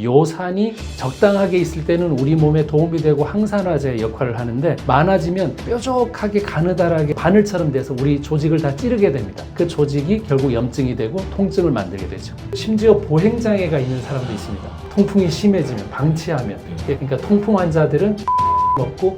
요산이 적당하게 있을 때는 우리 몸에 도움이 되고 항산화제 역할을 하는데 많아지면 뾰족하게 가느다랗게 바늘처럼 돼서 우리 조직을 다 찌르게 됩니다. 그 조직이 결국 염증이 되고 통증을 만들게 되죠. 심지어 보행장애가 있는 사람도 있습니다. 통풍이 심해지면, 방치하면. 그러니까 통풍 환자들은 먹고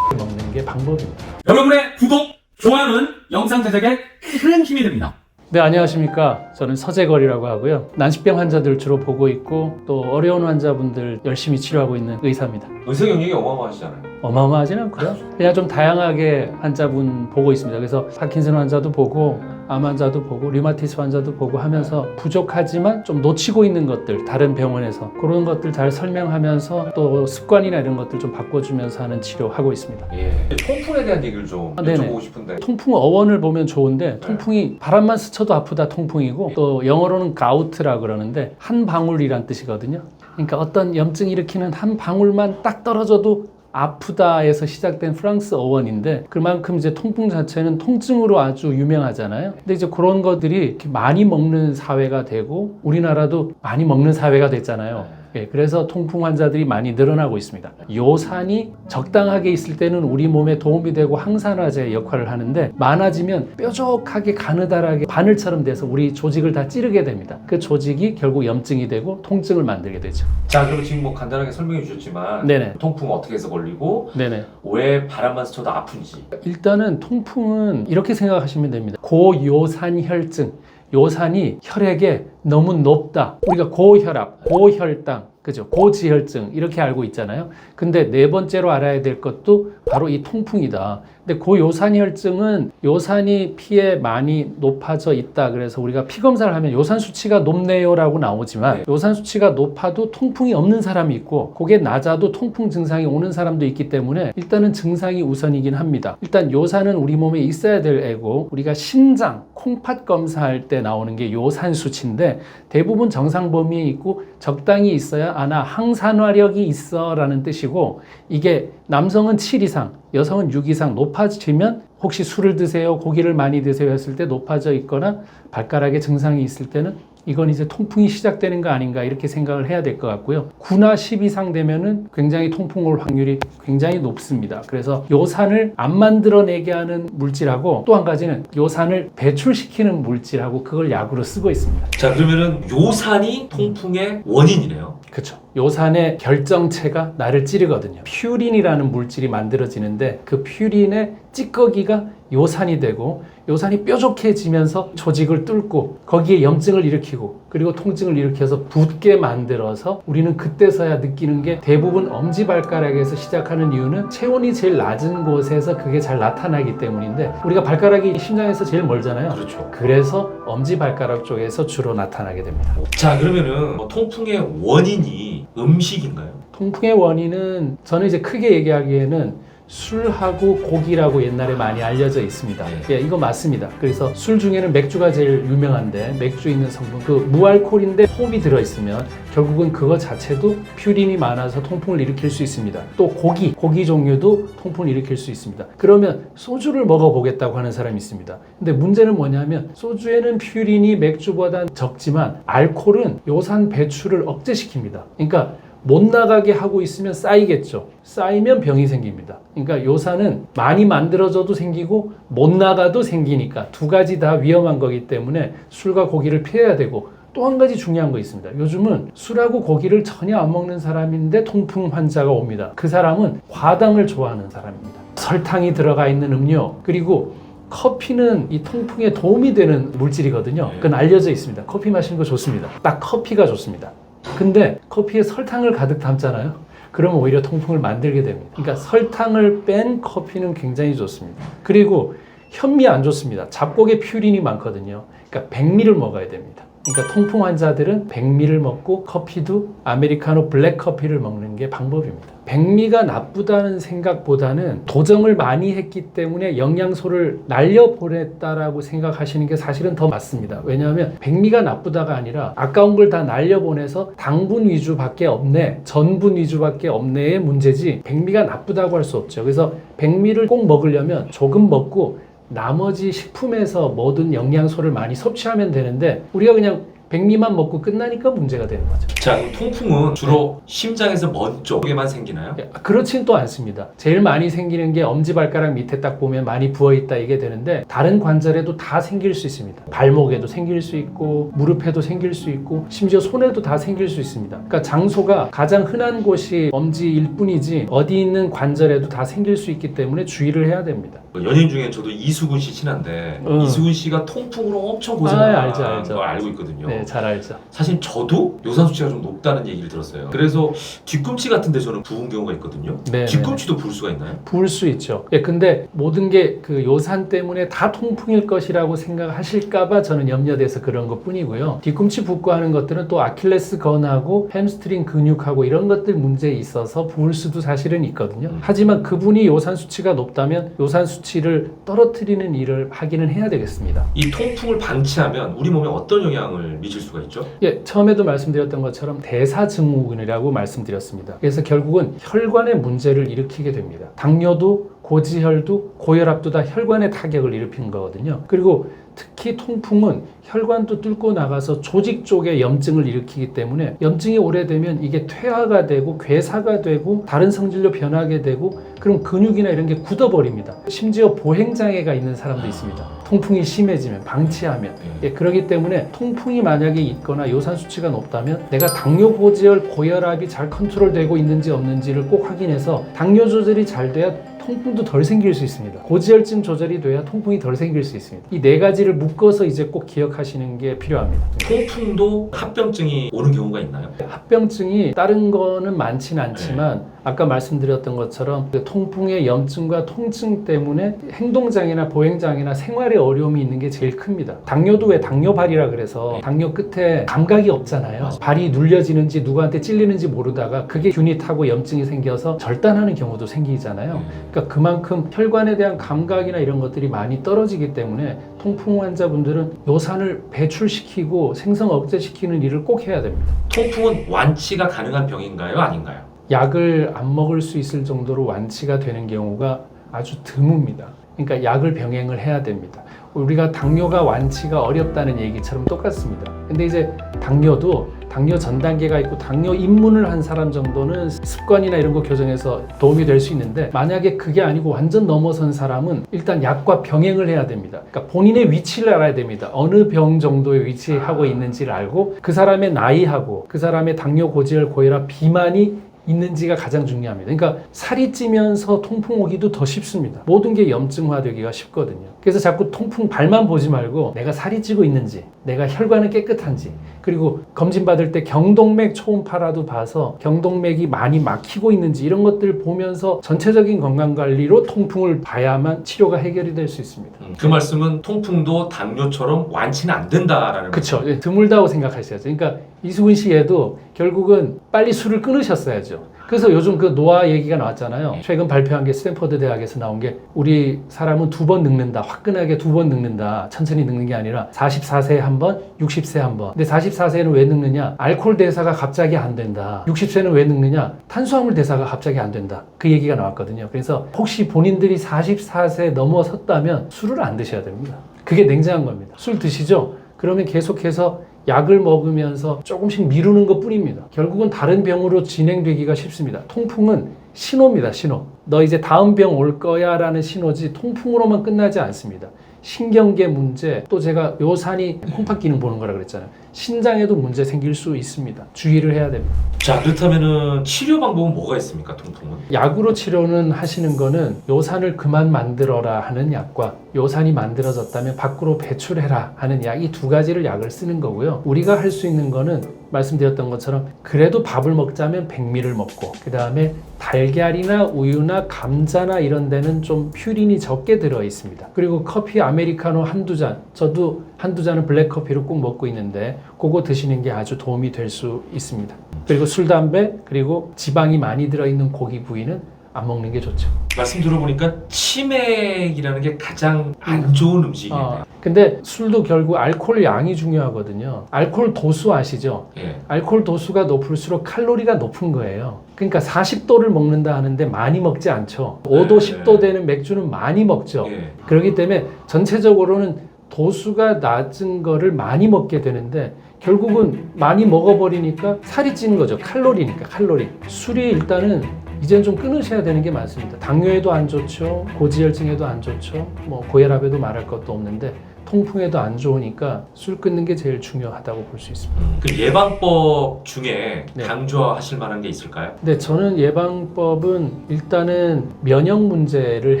먹는 게 방법입니다. 여러분의 구독, 좋아요는 영상 제작에 큰 힘이 됩니다. 네, 안녕하십니까. 저는 서재걸이라고 하고요. 난치병 환자들 주로 보고 있고 또 어려운 환자분들 열심히 치료하고 있는 의사입니다. 의사 경력이 어마어마하시잖아요. 어마어마하진 않고요. 그냥 좀 다양하게 환자분 보고 있습니다. 그래서 파킨슨 환자도 보고 암 환자도 보고 류마티스 환자도 보고 하면서 부족하지만 좀 놓치고 있는 것들 다른 병원에서 그런 것들 잘 설명하면서 또 습관이나 이런 것들 좀 바꿔주면서 하는 치료하고 있습니다. 예. 통풍에 대한 얘기를 좀 네네. 여쭤보고 싶은데. 통풍 어원을 보면 좋은데 통풍이 바람만 스쳐도 아프다 통풍이고 또 영어로는 가우트라 그러는데 한 방울이란 뜻이거든요. 그러니까 어떤 염증 일으키는 한 방울만 딱 떨어져도 아프다에서 시작된 프랑스 어원인데 그만큼 이제 통풍 자체는 통증으로 아주 유명하잖아요. 근데 이제 그런 것들이 이렇게 많이 먹는 사회가 되고 우리나라도 많이 먹는 사회가 됐잖아요. 예, 그래서 통풍 환자들이 많이 늘어나고 있습니다. 요산이 적당하게 있을 때는 우리 몸에 도움이 되고 항산화제 역할을 하는데 많아지면 뾰족하게 가느다랗게 바늘처럼 돼서 우리 조직을 다 찌르게 됩니다. 그 조직이 결국 염증이 되고 통증을 만들게 되죠. 자, 그럼 지금 뭐 간단하게 설명해 주셨지만 네네. 통풍 어떻게 해서 걸리고 네네. 왜 바람만 스쳐도 아픈지. 일단은 통풍은 이렇게 생각하시면 됩니다. 고요산혈증. 요산이 혈액에 너무 높다. 우리가 고혈압, 고혈당, 그죠? 고지혈증 이렇게 알고 있잖아요. 근데 네 번째로 알아야 될 것도 바로 이 통풍이다. 근데 고요산혈증은 요산이 피에 많이 높아져 있다. 그래서 우리가 피 검사를 하면 요산 수치가 높네요라고 나오지만 요산 수치가 높아도 통풍이 없는 사람이 있고 그게 낮아도 통풍 증상이 오는 사람도 있기 때문에 일단은 증상이 우선이긴 합니다. 일단 요산은 우리 몸에 있어야 될 애고 우리가 신장, 콩팥 검사할 때 나오는 게 요산 수치인데 대부분 정상 범위에 있고 적당히 있어야 나 항산화력이 있어 라는 뜻이고 이게 남성은 7 이상, 여성은 6 이상 높아지면 혹시 술을 드세요, 고기를 많이 드세요 했을 때 높아져 있거나 발가락에 증상이 있을 때는 이건 이제 통풍이 시작되는 거 아닌가 이렇게 생각을 해야 될 것 같고요. 9나 10 이상 되면은 굉장히 통풍 올 확률이 굉장히 높습니다. 그래서 요산을 안 만들어내게 하는 물질하고 또 한 가지는 요산을 배출시키는 물질하고 그걸 약으로 쓰고 있습니다. 자, 그러면은 요산이 통풍의 원인이네요. 그렇죠. 요산의 결정체가 나를 찌르거든요. 퓨린이라는 물질이 만들어지는데 그 퓨린의 찌꺼기가 요산이 되고 요산이 뾰족해지면서 조직을 뚫고 거기에 염증을 일으키고 그리고 통증을 일으켜서 붓게 만들어서 우리는 그때서야 느끼는 게 대부분 엄지발가락에서 시작하는 이유는 체온이 제일 낮은 곳에서 그게 잘 나타나기 때문인데 우리가 발가락이 심장에서 제일 멀잖아요. 그렇죠. 그래서 엄지발가락 쪽에서 주로 나타나게 됩니다. 자, 그러면은 뭐 통풍의 원인이 음식인가요? 통풍의 원인은 저는 이제 크게 얘기하기에는 술하고 고기라고 옛날에 많이 알려져 있습니다. 예, 이거 맞습니다. 그래서 술 중에는 맥주가 제일 유명한데 맥주에 있는 성분 그 무알콜인데 홉이 들어있으면 결국은 그거 자체도 퓨린이 많아서 통풍을 일으킬 수 있습니다. 또 고기 종류도 통풍을 일으킬 수 있습니다. 그러면 소주를 먹어보겠다고 하는 사람이 있습니다. 근데 문제는 뭐냐면 소주에는 퓨린이 맥주보다 적지만 알코올은 요산 배출을 억제시킵니다. 그러니까 못 나가게 하고 있으면 쌓이겠죠. 쌓이면 병이 생깁니다. 그러니까 요산은 많이 만들어져도 생기고 못 나가도 생기니까 두 가지 다 위험한 거기 때문에 술과 고기를 피해야 되고 또 한 가지 중요한 거 있습니다. 요즘은 술하고 고기를 전혀 안 먹는 사람인데 통풍 환자가 옵니다. 그 사람은 과당을 좋아하는 사람입니다. 설탕이 들어가 있는 음료 그리고 커피는 이 통풍에 도움이 되는 물질이거든요. 그건 알려져 있습니다. 커피 마시는 거 좋습니다. 딱 커피가 좋습니다. 근데 커피에 설탕을 가득 담잖아요. 그러면 오히려 통풍을 만들게 됩니다. 그러니까 설탕을 뺀 커피는 굉장히 좋습니다. 그리고 현미 안 좋습니다. 잡곡에 퓨린이 많거든요. 그러니까 백미를 먹어야 됩니다. 그러니까 통풍 환자들은 백미를 먹고 커피도 아메리카노 블랙 커피를 먹는 게 방법입니다. 백미가 나쁘다는 생각보다는 도정을 많이 했기 때문에 영양소를 날려보냈다라고 생각하시는 게 사실은 더 맞습니다. 왜냐하면 백미가 나쁘다가 아니라 아까운 걸 다 날려보내서 당분 위주밖에 없네, 전분 위주밖에 없네의 문제지 백미가 나쁘다고 할 수 없죠. 그래서 백미를 꼭 먹으려면 조금 먹고 나머지 식품에서 모든 영양소를 많이 섭취하면 되는데 우리가 그냥 백미만 먹고 끝나니까 문제가 되는 거죠. 자, 그럼 통풍은 주로 심장에서 먼 쪽에만 생기나요? 그렇진 또 않습니다. 제일 많이 생기는 게 엄지발가락 밑에 딱 보면 많이 부어있다 이게 되는데 다른 관절에도 다 생길 수 있습니다. 발목에도 생길 수 있고 무릎에도 생길 수 있고 심지어 손에도 다 생길 수 있습니다. 그러니까 장소가 가장 흔한 곳이 엄지일 뿐이지 어디 있는 관절에도 다 생길 수 있기 때문에 주의를 해야 됩니다. 연예인 중에 저도 이수근 씨 친한데 이수근 씨가 통풍으로 엄청 아, 고생한 알죠. 걸 알고 있거든요. 네, 잘 알죠. 사실 저도 요산 수치가 좀 높다는 얘기를 들었어요. 그래서 뒤꿈치 같은 데 저는 부은 경우가 있거든요. 네, 뒤꿈치도 부을 수가 있나요? 부을 수 있죠. 예, 근데 모든 게 그 요산 때문에 다 통풍일 것이라고 생각하실까봐 저는 염려돼서 그런 것 뿐이고요. 뒤꿈치 붓고 하는 것들은 또 아킬레스 건하고 햄스트링 근육하고 이런 것들 문제에 있어서 부을 수도 사실은 있거든요. 하지만 그분이 요산 수치가 높다면 요산 수치를 떨어뜨리는 일을 하기는 해야 되겠습니다. 이 통풍을 방치하면 우리 몸에 어떤 영향을 미칠 수가 있죠? 예, 처음에도 말씀드렸던 것처럼 대사증후군이라고 말씀드렸습니다. 그래서 결국은 혈관에 문제를 일으키게 됩니다. 당뇨도 고지혈도 고혈압도 다 혈관에 타격을 일으키는 거거든요. 그리고 특히 통풍은 혈관도 뚫고 나가서 조직 쪽에 염증을 일으키기 때문에 염증이 오래되면 이게 퇴화가 되고 괴사가 되고 다른 성질로 변하게 되고 그럼 근육이나 이런 게 굳어버립니다. 심지어 보행장애가 있는 사람도 있습니다. 통풍이 심해지면 방치하면 그렇기 때문에 통풍이 만약에 있거나 요산 수치가 높다면 내가 당뇨 고지혈 고혈압이 잘 컨트롤되고 있는지 없는지를 꼭 확인해서 당뇨 조절이 잘 돼야 통풍도 덜 생길 수 있습니다. 고지혈증 조절이 돼야 통풍이 덜 생길 수 있습니다. 이 네 가지를 묶어서 이제 꼭 기억하시는 게 필요합니다. 통풍도 합병증이 오는 경우가 있나요? 합병증이 다른 거는 많지는 않지만 아까 말씀드렸던 것처럼 그 통풍의 염증과 통증 때문에 행동장애나 보행장애나 생활에 어려움이 있는 게 제일 큽니다. 당뇨도 왜 당뇨발이라 그래서 당뇨 끝에 감각이 없잖아요. 발이 눌려지는지 누구한테 찔리는지 모르다가 그게 균이 타고 염증이 생겨서 절단하는 경우도 생기잖아요. 그러니까 그만큼 혈관에 대한 감각이나 이런 것들이 많이 떨어지기 때문에 통풍 환자분들은 요산을 배출시키고 생성 억제시키는 일을 꼭 해야 됩니다. 통풍은 완치가 가능한 병인가요? 아닌가요? 약을 안 먹을 수 있을 정도로 완치가 되는 경우가 아주 드뭅니다. 그러니까 약을 병행을 해야 됩니다. 우리가 당뇨가 완치가 어렵다는 얘기처럼 똑같습니다. 근데 이제 당뇨도 당뇨 전 단계가 있고 당뇨 입문을 한 사람 정도는 습관이나 이런 거 교정해서 도움이 될 수 있는데 만약에 그게 아니고 완전 넘어선 사람은 일단 약과 병행을 해야 됩니다. 그러니까 본인의 위치를 알아야 됩니다. 어느 병 정도에 위치하고 있는지를 알고 그 사람의 나이하고 그 사람의 당뇨 고지혈 고혈압 비만이 있는지가 가장 중요합니다. 그러니까 살이 찌면서 통풍 오기도 더 쉽습니다. 모든 게 염증화되기가 쉽거든요. 그래서 자꾸 통풍 발만 보지 말고 내가 살이 찌고 있는지, 내가 혈관은 깨끗한지, 그리고 검진 받을 때 경동맥 초음파라도 봐서 경동맥이 많이 막히고 있는지 이런 것들 보면서 전체적인 건강관리로 통풍을 봐야만 치료가 해결이 될 수 있습니다. 그 말씀은 통풍도 당뇨처럼 완치는 안 된다라는 그렇죠. 드물다고 생각하셔야죠. 그러니까 이수근 씨에도 결국은 빨리 술을 끊으셨어야죠. 그래서 요즘 그 노화 얘기가 나왔잖아요. 최근 발표한 게 스탠퍼드 대학에서 나온 게 우리 사람은 2번 늙는다. 화끈하게 2번 늙는다. 천천히 늙는 게 아니라 44세에 한 번, 60세에 한 번. 근데 44세는 왜 늙느냐? 알코올 대사가 갑자기 안 된다. 60세는 왜 늙느냐? 탄수화물 대사가 갑자기 안 된다. 그 얘기가 나왔거든요. 그래서 혹시 본인들이 44세 넘어섰다면 술을 안 드셔야 됩니다. 그게 냉정한 겁니다. 술 드시죠? 그러면 계속해서 약을 먹으면서 조금씩 미루는 것 뿐입니다. 결국은 다른 병으로 진행되기가 쉽습니다. 통풍은 신호입니다. 신호. 너 이제 다음 병 올 거야 라는 신호지 통풍으로만 끝나지 않습니다. 신경계 문제, 또 제가 요산이 콩팥 기능 보는 거라 그랬잖아요. 신장에도 문제 생길 수 있습니다. 주의를 해야 됩니다. 자, 그렇다면은 치료 방법은 뭐가 있습니까? 통풍은? 약으로 치료는 하시는 거는 요산을 그만 만들어라 하는 약과 요산이 만들어졌다면 밖으로 배출해라 하는 약, 이 두 가지를 약을 쓰는 거고요. 우리가 할 수 있는 거는 말씀드렸던 것처럼 그래도 밥을 먹자면 백미를 먹고 그 다음에 달걀이나 우유나 감자나 이런 데는 좀 퓨린이 적게 들어 있습니다. 그리고 커피 아메리카노 한두 잔, 저도 한두 잔은 블랙커피로 꼭 먹고 있는데 그거 드시는 게 아주 도움이 될 수 있습니다. 그리고 술, 담배, 그리고 지방이 많이 들어있는 고기 부위는 안 먹는 게 좋죠. 말씀 들어보니까 치맥이라는 게 가장 안 좋은 음식이네요. 근데 술도 결국 알코올 양이 중요하거든요. 알코올 도수 아시죠? 예. 알코올 도수가 높을수록 칼로리가 높은 거예요. 그러니까 40도를 먹는다 하는데 많이 먹지 않죠. 5도, 10도 되는 맥주는 많이 먹죠. 예. 그렇기 때문에 전체적으로는 도수가 낮은 거를 많이 먹게 되는데 결국은 많이 먹어버리니까 살이 찌는 거죠. 칼로리니까 칼로리. 술이 일단은 이제는 좀 끊으셔야 되는 게 많습니다. 당뇨에도 안 좋죠. 고지혈증에도 안 좋죠. 뭐 고혈압에도 말할 것도 없는데 통풍에도 안 좋으니까 술 끊는 게 제일 중요하다고 볼 수 있습니다. 그 예방법 중에 네. 강조하실 만한 게 있을까요? 네, 저는 예방법은 일단은 면역 문제를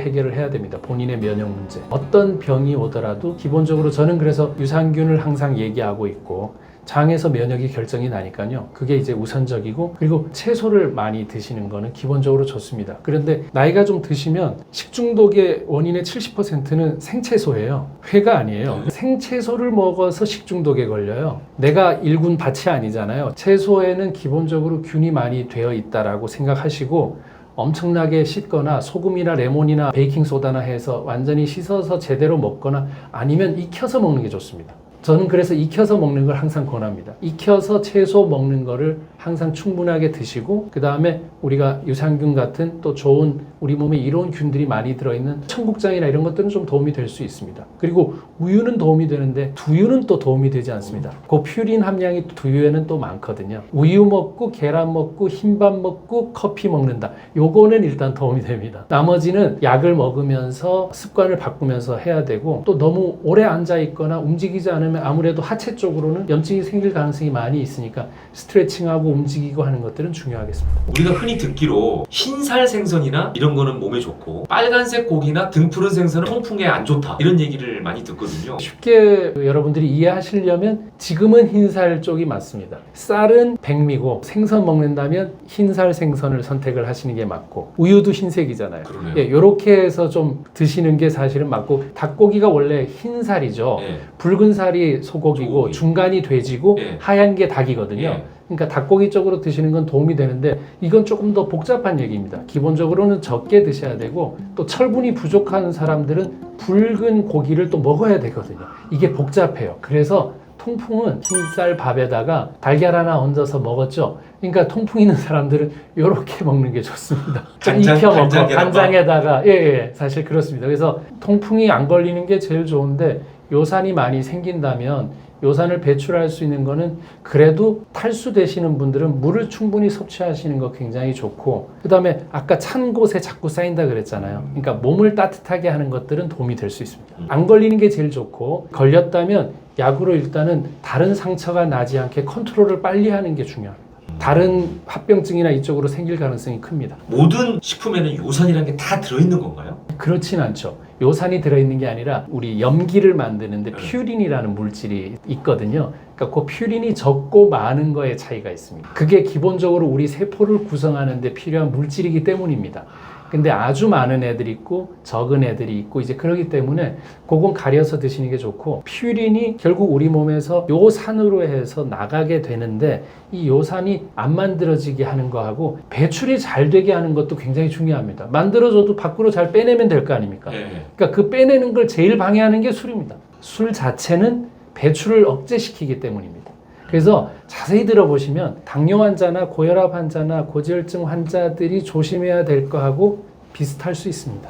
해결을 해야 됩니다. 본인의 면역 문제. 어떤 병이 오더라도 기본적으로 저는 그래서 유산균을 항상 얘기하고 있고 장에서 면역이 결정이 나니까요. 그게 이제 우선적이고 그리고 채소를 많이 드시는 거는 기본적으로 좋습니다. 그런데 나이가 좀 드시면 식중독의 원인의 70%는 생채소예요. 회가 아니에요. 생채소를 먹어서 식중독에 걸려요. 내가 일군 밭이 아니잖아요. 채소에는 기본적으로 균이 많이 되어 있다라고 생각하시고 엄청나게 씻거나 소금이나 레몬이나 베이킹소다나 해서 완전히 씻어서 제대로 먹거나 아니면 익혀서 먹는 게 좋습니다. 저는 그래서 익혀서 먹는 걸 항상 권합니다. 익혀서 채소 먹는 거를 항상 충분하게 드시고 그 다음에 우리가 유산균 같은 또 좋은 우리 몸에 이로운 균들이 많이 들어있는 청국장이나 이런 것들은 좀 도움이 될 수 있습니다. 그리고 우유는 도움이 되는데 두유는 또 도움이 되지 않습니다. 그 퓨린 함량이 두유에는 또 많거든요. 우유 먹고 계란 먹고 흰밥 먹고 커피 먹는다. 요거는 일단 도움이 됩니다. 나머지는 약을 먹으면서 습관을 바꾸면서 해야 되고 또 너무 오래 앉아 있거나 움직이지 않으면 아무래도 하체 쪽으로는 염증이 생길 가능성이 많이 있으니까 스트레칭하고 움직이고 하는 것들은 중요하겠습니다. 우리가 흔히 듣기로 흰살 생선이나 이런 거는 몸에 좋고 빨간색 고기나 등푸른 생선은 통풍에 안 좋다 이런 얘기를 많이 듣거든요. 쉽게 여러분들이 이해하시려면 지금은 흰살 쪽이 맞습니다. 쌀은 백미고 생선 먹는다면 흰살 생선을 선택을 하시는 게 맞고 우유도 흰색이잖아요. 그러네요. 예, 요렇게 해서 좀 드시는 게 사실은 맞고 닭고기가 원래 흰살이죠. 예. 붉은 살이 소고기고 소고기. 중간이 돼지고 예. 하얀 게 닭이거든요. 예. 그러니까 닭고기 쪽으로 드시는 건 도움이 되는데 이건 조금 더 복잡한 얘기입니다. 기본적으로는 적게 드셔야 되고 또 철분이 부족한 사람들은 붉은 고기를 또 먹어야 되거든요. 이게 복잡해요. 그래서 통풍은 흰쌀 밥에다가 달걀 하나 얹어서 먹었죠. 그러니까 통풍 있는 사람들은 이렇게 먹는 게 좋습니다. 간장, 익혀 먹고 간장 간장에다가 예, 사실 그렇습니다. 그래서 통풍이 안 걸리는 게 제일 좋은데 요산이 많이 생긴다면 요산을 배출할 수 있는 거는 그래도 탈수 되시는 분들은 물을 충분히 섭취하시는 거 굉장히 좋고 그 다음에 아까 찬 곳에 자꾸 쌓인다 그랬잖아요. 그러니까 몸을 따뜻하게 하는 것들은 도움이 될 수 있습니다. 안 걸리는 게 제일 좋고 걸렸다면 약으로 일단은 다른 상처가 나지 않게 컨트롤을 빨리 하는 게 중요합니다. 다른 합병증이나 이쪽으로 생길 가능성이 큽니다. 모든 식품에는 요산이라는 게 다 들어있는 건가요? 그렇진 않죠. 요산이 들어있는 게 아니라 우리 염기를 만드는데 퓨린이라는 물질이 있거든요. 그러니까 그 퓨린이 적고 많은 거에 차이가 있습니다. 그게 기본적으로 우리 세포를 구성하는 데 필요한 물질이기 때문입니다. 근데 아주 많은 애들이 있고 적은 애들이 있고 이제 그러기 때문에 그건 가려서 드시는 게 좋고 퓨린이 결국 우리 몸에서 요산으로 해서 나가게 되는데 이 요산이 안 만들어지게 하는 거하고 배출이 잘 되게 하는 것도 굉장히 중요합니다. 만들어져도 밖으로 잘 빼내면 될 거 아닙니까? 예. 그러니까 그 빼내는 걸 제일 방해하는 게 술입니다. 술 자체는 배출을 억제시키기 때문입니다. 그래서 자세히 들어보시면 당뇨 환자나 고혈압 환자나 고지혈증 환자들이 조심해야 될 거하고 비슷할 수 있습니다.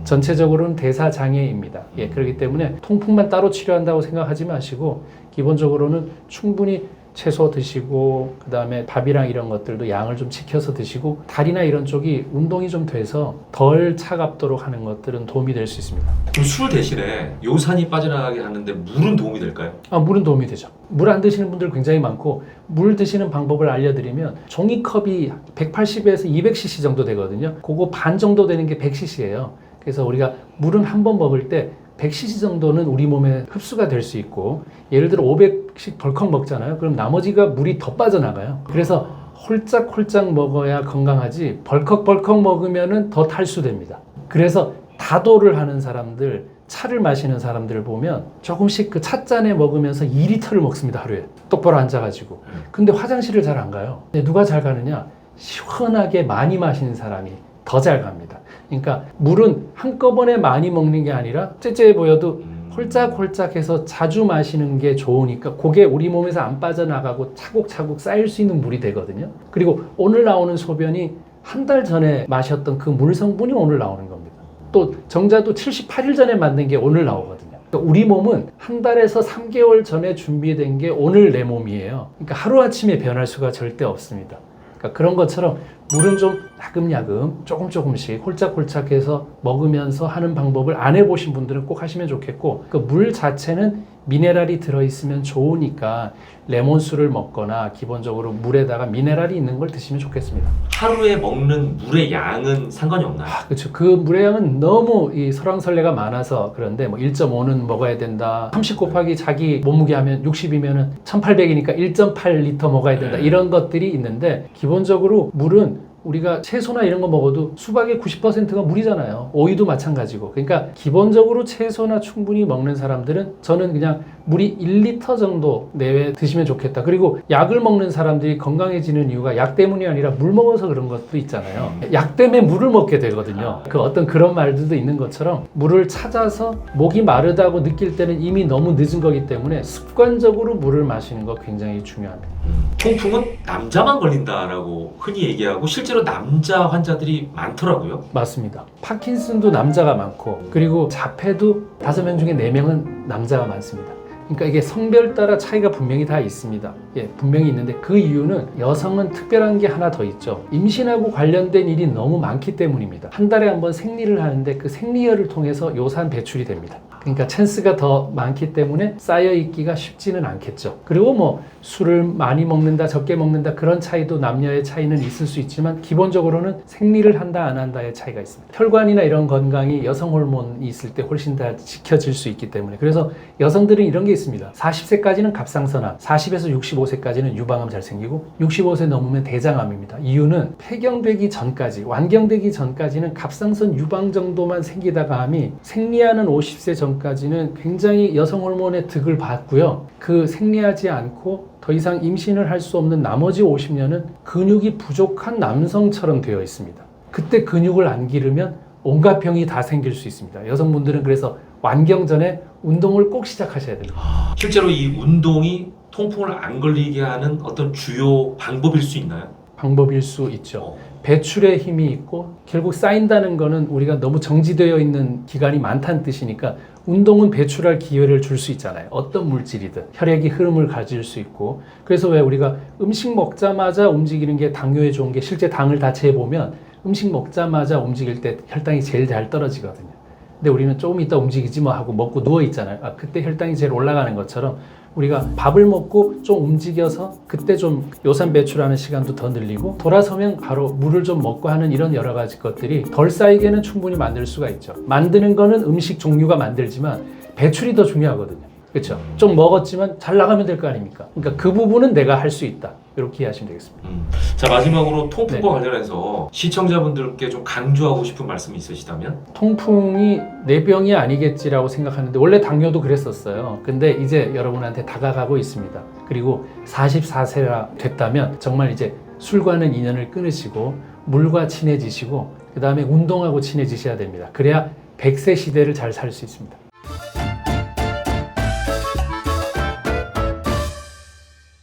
전체적으로는 대사장애입니다. 예, 그렇기 때문에 통풍만 따로 치료한다고 생각하지 마시고 기본적으로는 충분히 채소 드시고 그 다음에 밥이랑 이런 것들도 양을 좀 지켜서 드시고 다리나 이런 쪽이 운동이 좀 돼서 덜 차갑도록 하는 것들은 도움이 될 수 있습니다. 그럼 술 대신에 요산이 빠져나가게 하는데 물은 도움이 될까요? 물은 도움이 되죠. 물 안 드시는 분들 굉장히 많고 물 드시는 방법을 알려드리면 종이컵이 180에서 200cc 정도 되거든요. 그거 반 정도 되는 게 100cc예요. 그래서 우리가 물은 한 번 먹을 때 100cc 정도는 우리 몸에 흡수가 될 수 있고 예를 들어 500씩 덜컥 먹잖아요. 그럼 나머지가 물이 더 빠져나가요. 그래서 홀짝홀짝 먹어야 건강하지 벌컥벌컥 먹으면 더 탈수됩니다. 그래서 다도를 하는 사람들, 차를 마시는 사람들을 보면 조금씩 그 찻잔에 먹으면서 2리터를 먹습니다. 하루에. 똑바로 앉아가지고. 근데 화장실을 잘 안 가요. 근데 누가 잘 가느냐? 시원하게 많이 마시는 사람이 더 잘 갑니다. 그러니까 물은 한꺼번에 많이 먹는 게 아니라 째째해 보여도 홀짝홀짝해서 자주 마시는 게 좋으니까 그게 우리 몸에서 안 빠져나가고 차곡차곡 쌓일 수 있는 물이 되거든요. 그리고 오늘 나오는 소변이 한 달 전에 마셨던 그 물 성분이 오늘 나오는 겁니다. 또 정자도 78일 전에 만든 게 오늘 나오거든요. 그러니까 우리 몸은 한 달에서 3개월 전에 준비된 게 오늘 내 몸이에요. 그러니까 하루아침에 변할 수가 절대 없습니다. 그러니까 그런 것처럼 물은 좀 야금야금 조금씩 홀짝홀짝해서 먹으면서 하는 방법을 안 해보신 분들은 꼭 하시면 좋겠고, 그 물 자체는 미네랄이 들어있으면 좋으니까 레몬수를 먹거나 기본적으로 물에다가 미네랄이 있는 걸 드시면 좋겠습니다. 하루에 먹는 물의 양은 상관이 없나요? 그렇죠. 그 물의 양은 너무 이 설왕설래가 많아서 그런데 뭐 1.5는 먹어야 된다. 30 곱하기 자기 몸무게 하면 60이면은 1800이니까 1.8리터 먹어야 된다. 이런 것들이 있는데, 기본적으로 물은 우리가 채소나 이런 거 먹어도 수박의 90%가 물이잖아요. 오이도 마찬가지고. 그러니까 기본적으로 채소나 충분히 먹는 사람들은 저는 그냥 물이 1리터 정도 내외 드시면 좋겠다. 그리고 약을 먹는 사람들이 건강해지는 이유가 약 때문이 아니라 물 먹어서 그런 것도 있잖아요. 약 때문에 물을 먹게 되거든요. 그 어떤 그런 말들도 있는 것처럼 물을 찾아서 목이 마르다고 느낄 때는 이미 너무 늦은 거기 때문에 습관적으로 물을 마시는 거 굉장히 중요합니다. 통풍은 남자만 걸린다라고 흔히 얘기하고 실제로 남자 환자들이 많더라고요. 맞습니다. 파킨슨도 남자가 많고, 그리고 자폐도 5명 중에 4명은 남자가 많습니다. 그러니까 이게 성별 따라 차이가 분명히 다 있습니다. 예, 분명히 있는데 그 이유는 여성은 특별한 게 하나 더 있죠. 임신하고 관련된 일이 너무 많기 때문입니다. 한 달에 한 번 생리를 하는데 그 생리혈을 통해서 요산 배출이 됩니다. 그러니까 찬스가 더 많기 때문에 쌓여있기가 쉽지는 않겠죠. 그리고 뭐 술을 많이 먹는다 적게 먹는다 그런 차이도 남녀의 차이는 있을 수 있지만, 기본적으로는 생리를 한다 안 한다의 차이가 있습니다. 혈관이나 이런 건강이 여성 호르몬이 있을 때 훨씬 더 지켜질 수 있기 때문에, 그래서 여성들은 이런 게 있습니다. 40세까지는 갑상선암, 40에서 65세까지는 유방암 잘 생기고 65세 넘으면 대장암입니다. 이유는 폐경되기 전까지, 완경되기 전까지는 갑상선 유방 정도만 생기다가 암이 생리하는 50세 전까지는 굉장히 여성 호르몬의 득을 받고요. 그 생리하지 않고 더 이상 임신을 할 수 없는 나머지 50년은 근육이 부족한 남성처럼 되어 있습니다. 그때 근육을 안 기르면 온갖 병이 다 생길 수 있습니다. 여성분들은 그래서 완경 전에 운동을 꼭 시작하셔야 됩니다. 실제로 이 운동이 통풍을 안 걸리게 하는 어떤 주요 방법일 수 있나요? 방법일 수 있죠. 배출에 힘이 있고, 결국 쌓인다는 거는 우리가 너무 정지되어 있는 기간이 많다는 뜻이니까 운동은 배출할 기회를 줄 수 있잖아요. 어떤 물질이든 혈액이 흐름을 가질 수 있고. 그래서 왜 우리가 음식 먹자마자 움직이는 게 당뇨에 좋은 게, 실제 당을 다 재보면 음식 먹자마자 움직일 때 혈당이 제일 잘 떨어지거든요. 근데 우리는 조금 이따 움직이지 뭐 하고 먹고 누워 있잖아요. 그때 혈당이 제일 올라가는 것처럼 우리가 밥을 먹고 좀 움직여서 그때 좀 요산 배출하는 시간도 더 늘리고, 돌아서면 바로 물을 좀 먹고 하는 이런 여러 가지 것들이 덜 쌓이게는 충분히 만들 수가 있죠. 만드는 거는 음식 종류가 만들지만 배출이 더 중요하거든요. 그렇죠? 좀 먹었지만 잘 나가면 될 거 아닙니까? 그러니까 그 부분은 내가 할 수 있다. 이렇게 이해하시면 되겠습니다. 자, 마지막으로 통풍과 관련해서 시청자분들께 좀 강조하고 싶은 말씀이 있으시다면? 통풍이 내 병이 아니겠지라고 생각하는데, 원래 당뇨도 그랬었어요. 근데 이제 여러분한테 다가가고 있습니다. 그리고 44세가 됐다면 정말 이제 술과는 인연을 끊으시고 물과 친해지시고 그 다음에 운동하고 친해지셔야 됩니다. 그래야 100세 시대를 잘 살 수 있습니다.